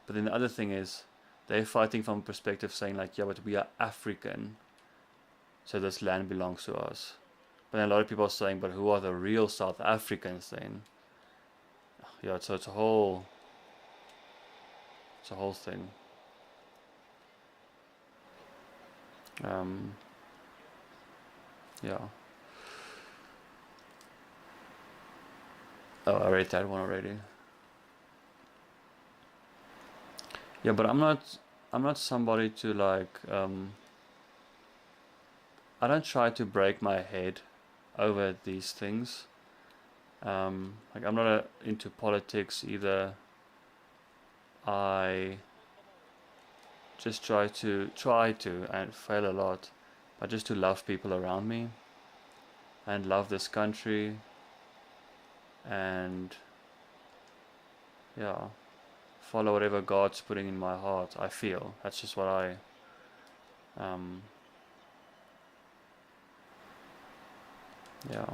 But then the other thing is, they're fighting from a perspective saying like, yeah, but we are African, so this land belongs to us. But then a lot of people are saying, but who are the real South Africans then? Yeah, so it's a whole thing. Yeah. Oh, I read that one already. Yeah, but I'm not somebody to like I don't try to break my head over these things. Like I'm not into politics either. I just try to and fail a lot, but just to love people around me and love this country and yeah, follow whatever God's putting in my heart. I feel that's just what I yeah.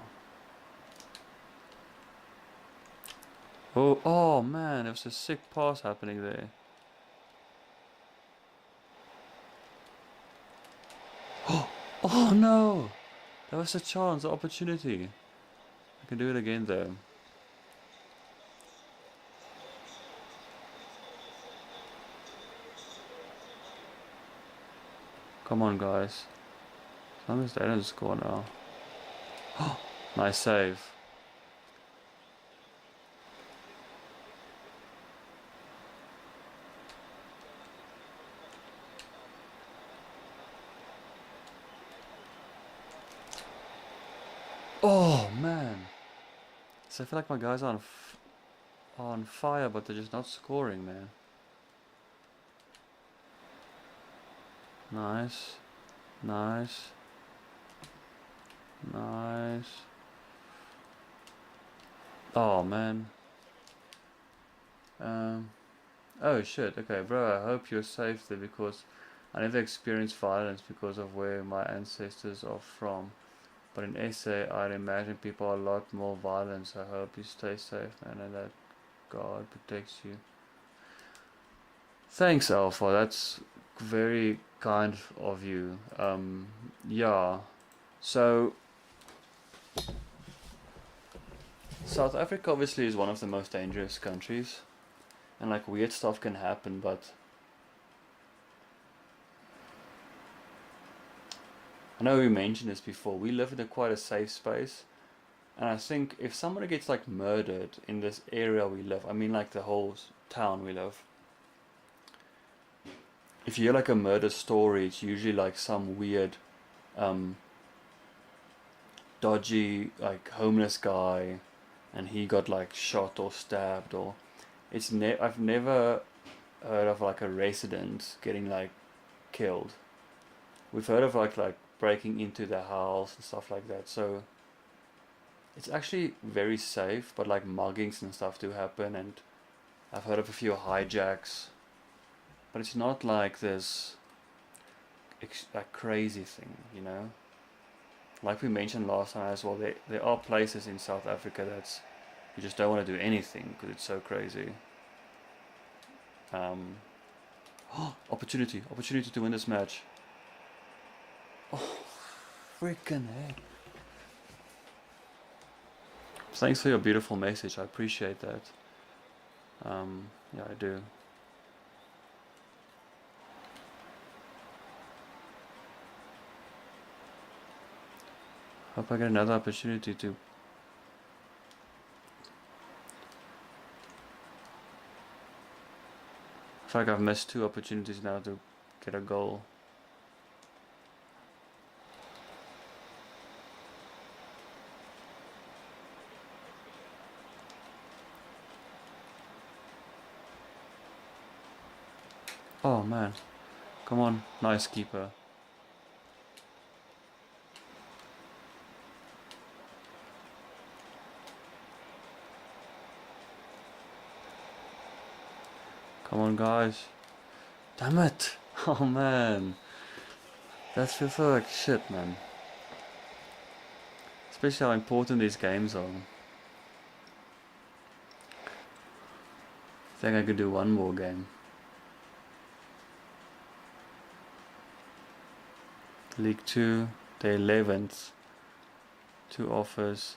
Oh man, there was a sick pass happening there. Oh no! That was a chance, the opportunity. I can do it again though. Come on guys. As long as they don't score now. Nice save. Oh man. So I feel like my guys are on fire, but they're just not scoring, man. Nice. Nice. Nice. Oh man. Oh shit. Okay, bro. I hope you're safe there because I never experienced violence because of where my ancestors are from. But in SA, I'd imagine people are a lot more violent. So I hope you stay safe, man, and that God protects you. Thanks, Alpha. That's very kind of you. Yeah. So South Africa obviously is one of the most dangerous countries, and like weird stuff can happen. But I know we mentioned this before. We live in quite a safe space, and I think if somebody gets like murdered in this area we live, I mean like the whole town we live. If you hear like a murder story, it's usually like some weird, dodgy, like homeless guy, and he got like shot or stabbed, or I've never heard of like a resident getting like killed. We've heard of like breaking into the house and stuff like that. So it's actually very safe, but like muggings and stuff do happen, and I've heard of a few hijacks, but it's not like this like crazy thing, you know. like we mentioned last time as well, there are places in South Africa that's you just don't want to do anything because it's so crazy. Opportunity to win this match. Oh, freaking heck. Thanks for your beautiful message, I appreciate that. Yeah, I do. Hope I get another opportunity to. I feel like I've missed 2 opportunities now to get a goal. Oh man, come on, nice keeper. Come on guys. Damn it! Oh man. That feels like shit, man. Especially how important these games are. I think I could do one more game. League 2, the 11th. 2 offers.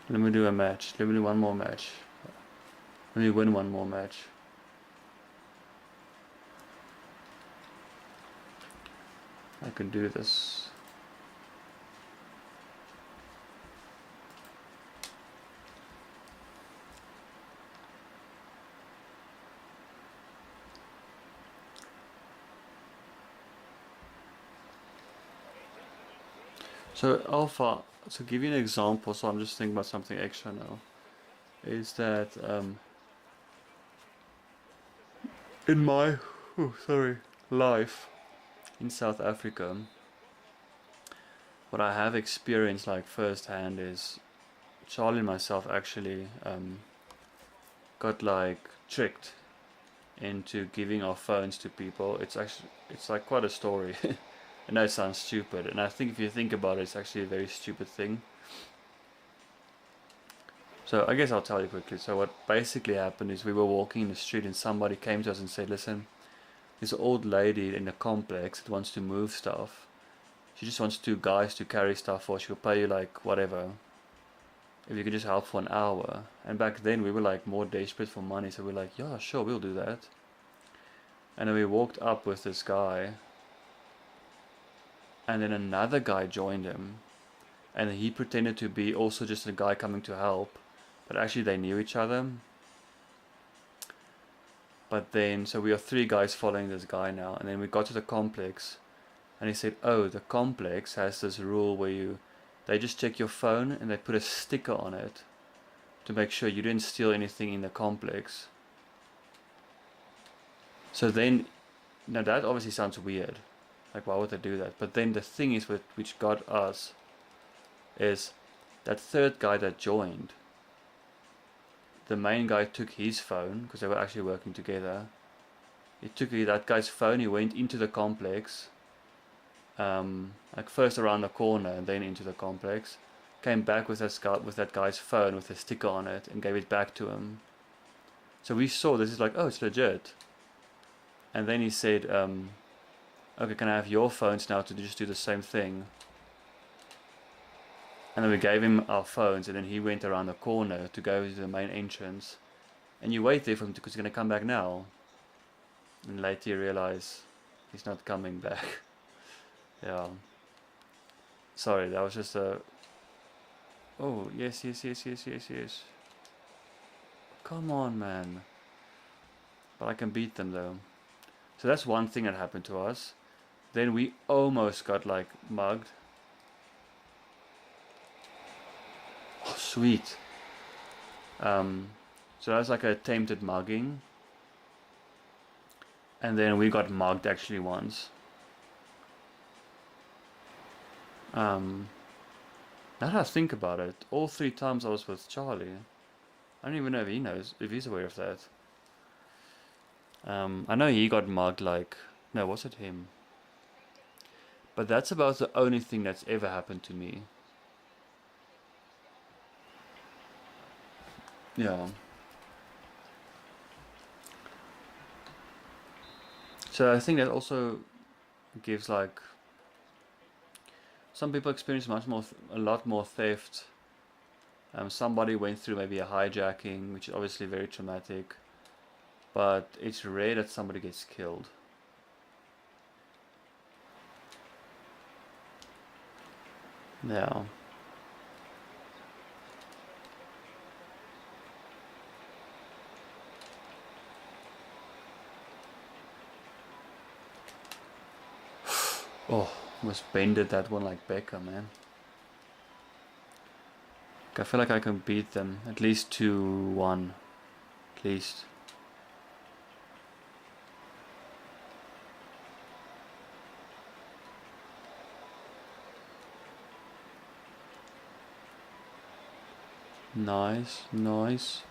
Let me do a match. Let me do one more match. Let me win one more match. I can do this. So Alpha, to give you an example, so I'm just thinking about something extra now, is that in my life in South Africa, what I have experienced like firsthand is Charlie and myself actually got like tricked into giving our phones to people. It's like quite a story. I know it sounds stupid, and I think if you think about it, it's actually a very stupid thing. So I guess I'll tell you quickly. So what basically happened is we were walking in the street and somebody came to us and said, listen, there's an old lady in the complex that wants to move stuff. She just wants 2 guys to carry stuff for. She'll pay you like whatever if you could just help for an hour. And back then we were like more desperate for money, so we're like, yeah, sure, we'll do that. And then we walked up with this guy, and then another guy joined him, and he pretended to be also just a guy coming to help, but actually they knew each other. But then, so we are 3 guys following this guy now, and then we got to the complex, and he said, oh, the complex has this rule where they just check your phone and they put a sticker on it to make sure you didn't steal anything in the complex. So then, now that obviously sounds weird, like why would they do that? But then the thing is, which got us, is that 3rd guy that joined, the main guy took his phone, because they were actually working together. He took that guy's phone, he went into the complex, like first around the corner and then into the complex, came back with that guy's phone with a sticker on it and gave it back to him. So we saw this, is like, oh, it's legit. And then he said, okay, can I have your phones now to just do the same thing? And then we gave him our phones, and then he went around the corner to go to the main entrance. And you wait there for him because he's going to come back now. And later you realize he's not coming back. Yeah. Sorry, that was just a... Oh, yes. Come on, man. But I can beat them, though. So that's one thing that happened to us. Then we almost got, like, mugged. Oh, sweet. So that was like an attempted mugging. And then we got mugged actually once. Now that I think about it, all 3 times I was with Charlie. I don't even know if he knows, if he's aware of that. I know he got mugged like... No, was it him? But that's about the only thing that's ever happened to me. Yeah. So I think that also gives like some people experience a lot more theft. Somebody went through maybe a hijacking, which is obviously very traumatic, but it's rare that somebody gets killed. Yeah. Oh, almost bended that one like Becca, man. I feel like I can beat them at least 2-1, at least. Nice, nice.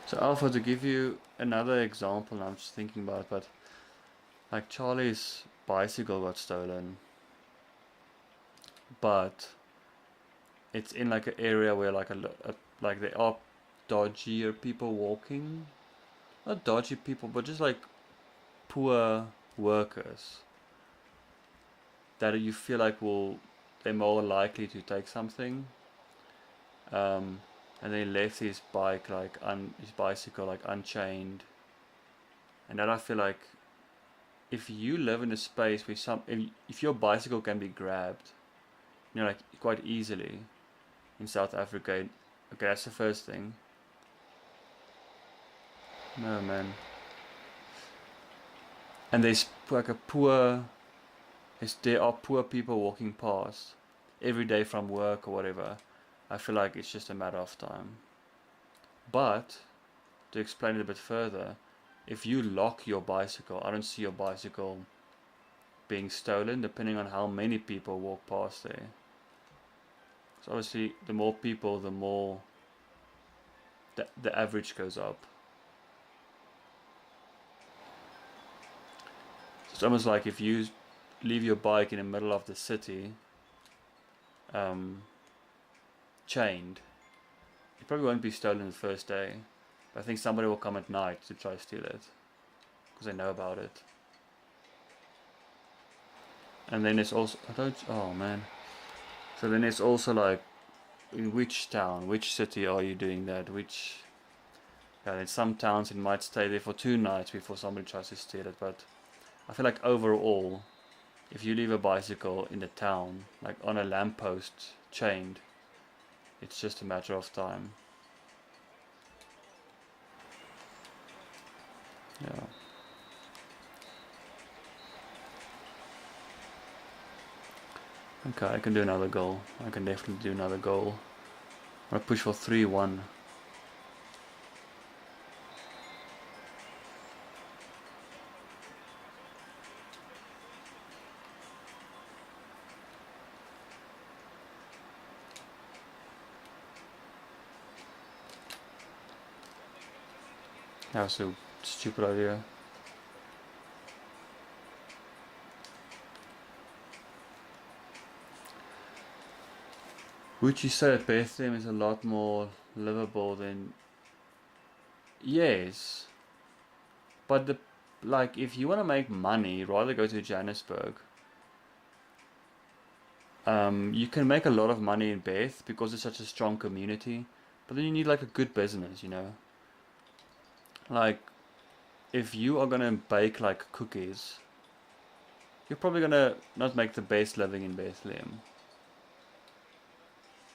So Alpha, to give you another example, I'm just thinking about it, but like Charlie's bicycle got stolen, but it's in like an area where like there are dodgier people walking, not dodgy people, but just like poor workers that you feel like they're more likely to take something. And then left his bike his bicycle like unchained, and then I feel like if you live in a space where if your bicycle can be grabbed, like quite easily in South Africa, okay, that's the first thing. No, man. And there's like there are poor people walking past every day from work or whatever. I feel like it's just a matter of time. But to explain it a bit further, if you lock your bicycle, I don't see your bicycle being stolen depending on how many people walk past there. So obviously the more people, the more the average goes up. So it's almost like if you leave your bike in the middle of the city, chained, it probably won't be stolen the first day. But I think somebody will come at night to try to steal it because they know about it. And then it's also oh man. So then it's also like, in which town, which city are you doing that? In some towns it might stay there for 2 nights before somebody tries to steal it. But I feel like overall, if you leave a bicycle in the town, like on a lamppost chained, it's just a matter of time. Yeah. Okay, I can do another goal. I can definitely do another goal. I'm gonna push for 3-1. That was a stupid idea. Would you say that Bethlehem is a lot more livable than... Yes. But if you want to make money, rather go to Johannesburg. You can make a lot of money in Beth because it's such a strong community. But then you need like a good business, Like, if you are gonna bake like cookies, you're probably gonna not make the best living in Bethlehem.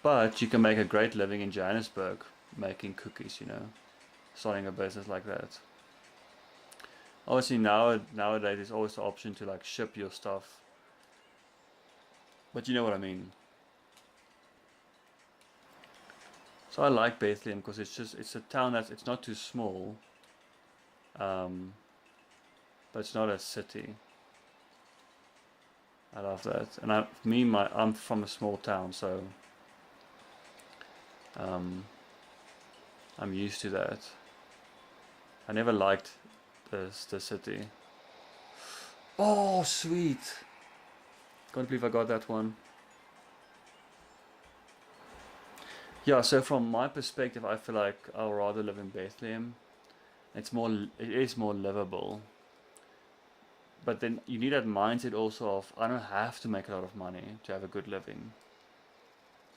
But you can make a great living in Johannesburg making cookies, starting a business like that. Obviously nowadays there's always the option to like ship your stuff. But you know what I mean. So I like Bethlehem because it's a town it's not too small. But it's not a city. I love that. And I'm from a small town, so I'm used to that. I never liked the city. Oh, sweet! Can't believe I got that one. Yeah, so from my perspective, I feel like I'll rather live in Bethlehem. It is more livable. But then you need that mindset also of, I don't have to make a lot of money to have a good living.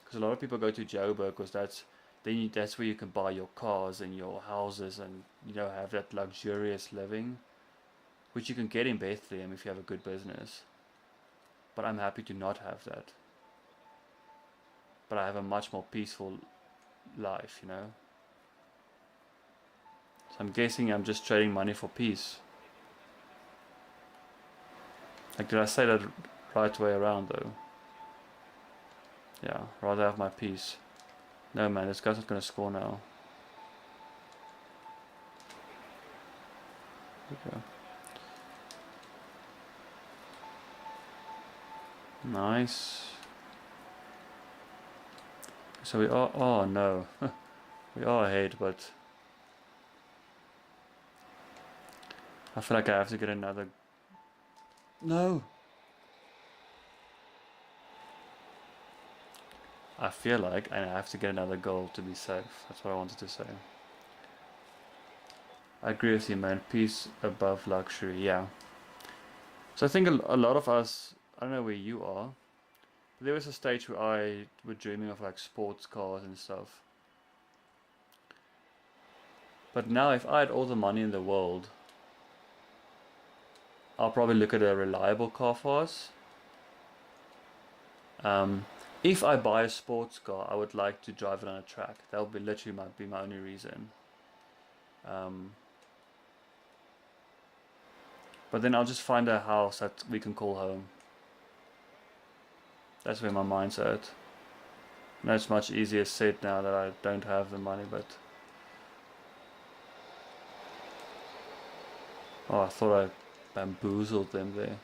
Because a lot of people go to Joburg because that's where you can buy your cars and your houses and have that luxurious living, which you can get in Bethlehem if you have a good business. But I'm happy to not have that. But I have a much more peaceful life. So I'm guessing I'm just trading money for peace. Like, did I say that right way around though? Yeah, rather have my peace. No man, this guy's not gonna score now. Okay. Nice. So we are, oh no. We are ahead, but I feel like I have to get another. No! I feel like I have to get another goal to be safe. That's what I wanted to say. I agree with you, man. Peace above luxury, yeah. So I think a lot of us, I don't know where you are, but there was a stage where I was dreaming of like sports cars and stuff. But now if I had all the money in the world, I'll probably look at a reliable car for us. If I buy a sports car, I would like to drive it on a track. That would be literally my only reason. But then I'll just find a house that we can call home. That's where my mind's at. I know it's much easier said now that I don't have the money, but... Oh, I thought I bamboozled them there.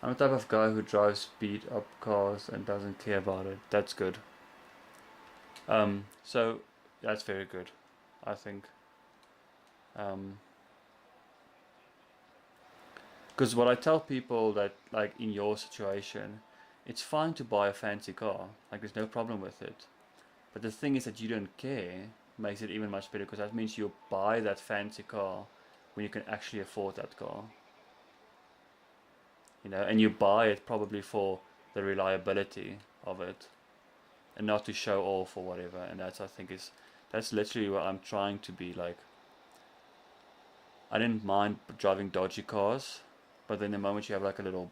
I'm the type of guy who drives beat up cars and doesn't care about it. That's good. So that's very good, I think. Because what I tell people that, like in your situation, it's fine to buy a fancy car. Like there's no problem with it. But the thing is that you don't care makes it even much better, because that means you'll buy that fancy car when you can actually afford that car. And you buy it probably for the reliability of it and not to show off or whatever. And that's literally what I'm trying to be like. I didn't mind driving dodgy cars, but then the moment you have like a little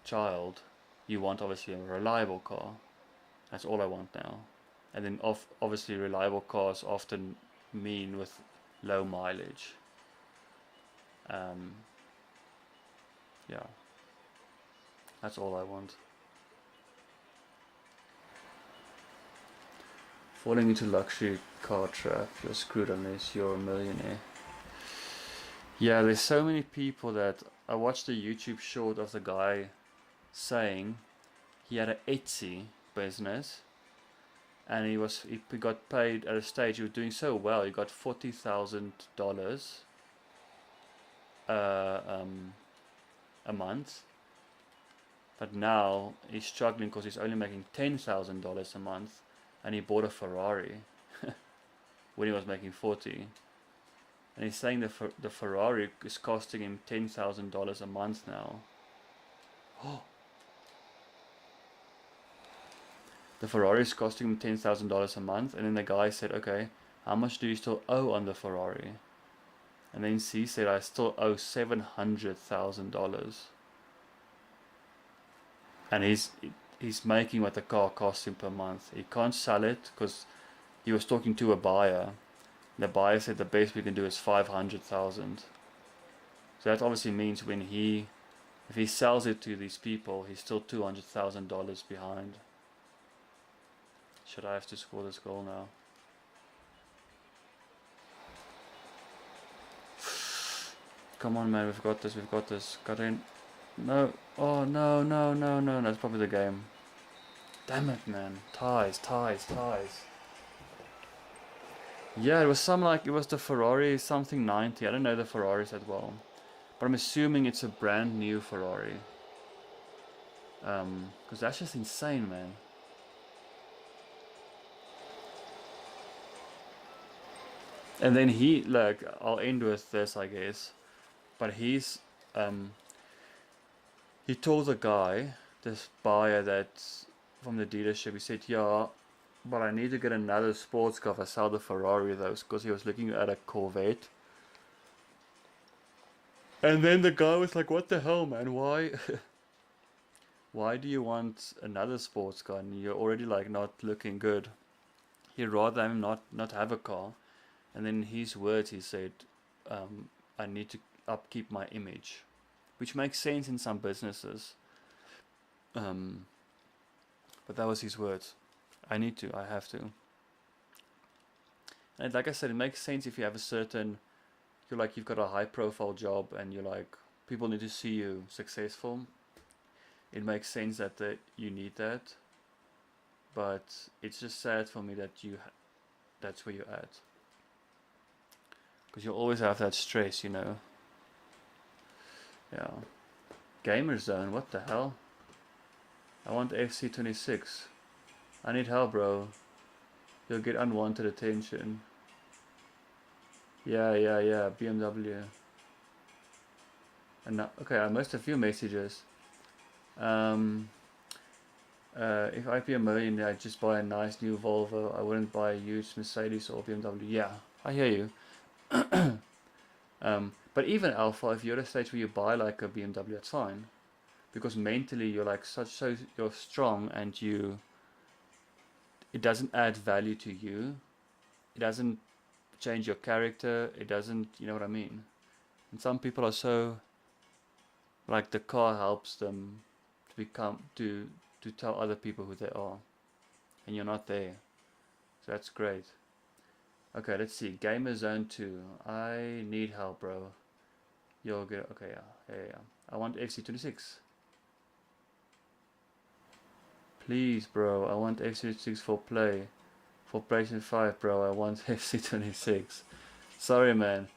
child, you want obviously a reliable car. That's all I want now. And then obviously reliable cars often mean with low mileage. Yeah, that's all I want. Falling into luxury car trap, you're screwed unless you're a millionaire. Yeah, there's so many people that I watched a YouTube short of the guy saying he had an Etsy business, and he got paid at a stage. He was doing so well. He got $40,000 a month, but now he's struggling because he's only making $10,000 a month, and he bought a Ferrari when he was making 40. And he's saying the Ferrari is costing him $10,000 a month now. Oh. The Ferrari is costing him $10,000 a month, and then the guy said, okay, how much do you still owe on the Ferrari? And then he said, I still owe $700,000. And he's making what the car costs him per month. He can't sell it because he was talking to a buyer. The buyer said the best we can do is $500,000. So that obviously means if he sells it to these people, he's still $200,000 behind. Should I have to score this goal now? Come on, man, we've got this. Got in. No. Oh, no. That's probably the game. Damn it, man. Ties. Yeah, it was some like, it was the Ferrari something 90. I don't know the Ferraris that well, but I'm assuming it's a brand new Ferrari. Because that's just insane, man. And then he, like, I'll end with this, I guess. But um, he told the guy, this buyer that from the dealership, he said, yeah, but I need to get another sports car if I sell the Ferrari, though, because he was looking at a Corvette. And then the guy was like, what the hell, man? Why? Why do you want another sports car and you're already like not looking good? He'd rather him not have a car. And then in his words, he said, I need to upkeep my image, which makes sense in some businesses. Um, but that was his words. I have to. And like I said, it makes sense if you have a certain, you've got a high profile job and you're like, people need to see you successful. It makes sense that you need that. But it's just sad for me that that's where you're at. Because you'll always have that stress, you know. Yeah. Gamer Zone, what the hell? I want FC26. I need help, bro. You'll get unwanted attention. Yeah, BMW. And now, okay, I missed a few messages. If I pay $1 million, I'd just buy a nice new Volvo. I wouldn't buy a huge Mercedes or BMW. Yeah, I hear you. But even Alpha, if you're at a stage where you buy like a BMW, that's fine, because mentally you're like you're strong, and it doesn't add value to you. It doesn't change your character. It doesn't, you know what I mean? And some people are so, like, the car helps them to tell other people who they are, and you're not there. So that's great. Okay, let's see. Gamer Zone 2. I need help, bro. You'll get. Okay, yeah. I want FC26. Please, bro. I want FC26 for play. For PlayStation 5, bro. I want FC26. Sorry, man.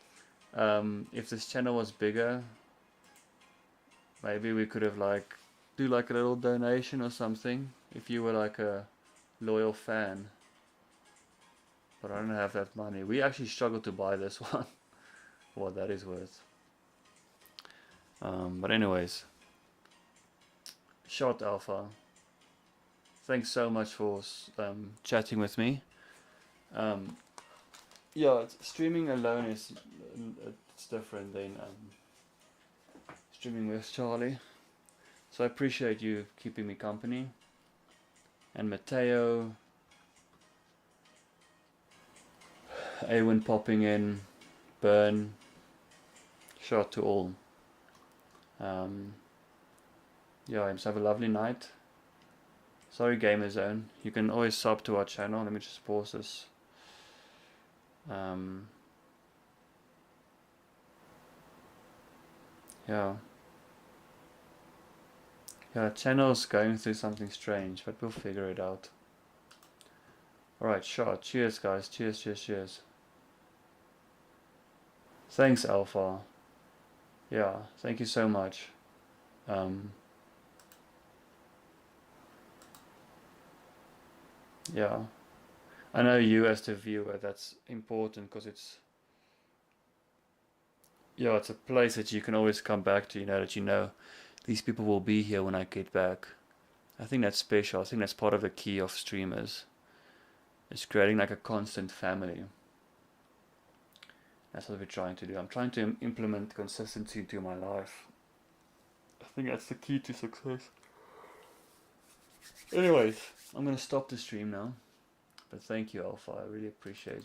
If this channel was bigger, maybe we could have do like a little donation or something. If you were like a loyal fan. But I don't have that money. We actually struggled to buy this one. What that is worth. But anyways, Shot Alpha, thanks so much for chatting with me. Yeah, streaming alone it's different than streaming with Charlie. So I appreciate you keeping me company. And Mateo, Awen popping in, Burn, shout to all. Yeah, just have a lovely night. Sorry, Gamer Zone. You can always sub to our channel. Let me just pause this. Yeah. Yeah, channel's going through something strange, but we'll figure it out. Alright, shot. Cheers, guys. Cheers. Thanks, Alpha. Yeah, thank you so much. Yeah. I know you as the viewer, that's important, because it's a place that you can always come back to, that these people will be here when I get back. I think that's special. I think that's part of the key of streamers. It's creating like a constant family. That's what we're trying to do. I'm trying to implement consistency into my life. I think that's the key to success. Anyways, I'm gonna stop the stream now. But thank you, Alpha. I really appreciate